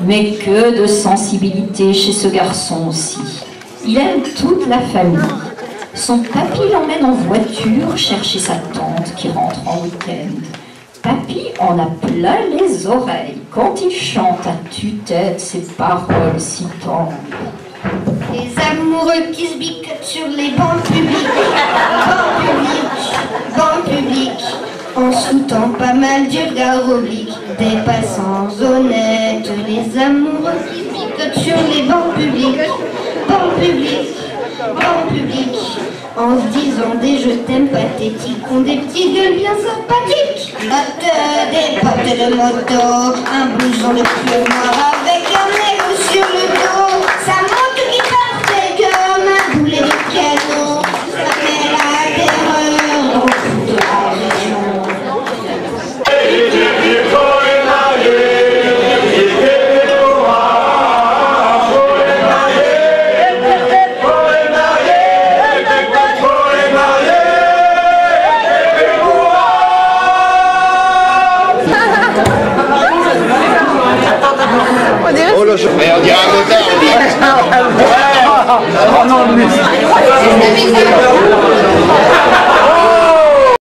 Mais que de sensibilité chez ce garçon aussi. Il aime toute la famille. Son papy l'emmène en voiture chercher sa tante qui rentre en week-end. Papy en a plein les oreilles quand il chante à tue-tête ses paroles si tendres. Les amoureux qui se biquent sur les bancs publics, en shootant pas mal du regard oblique. Des passants honnêtes, les amoureux qui se biquent sur les bancs publics, en se disant des je t'aime pathétiques, ont des petits gueules bien sympathiques. Des potes de moto, un blouson de cuir noir avec un nez sur le dos. Ça montre qu'il partait comme un boulet de canon. Ça fait la terreur au fond de la région. Oh là, mais on dirait un motard. Oh non, mais...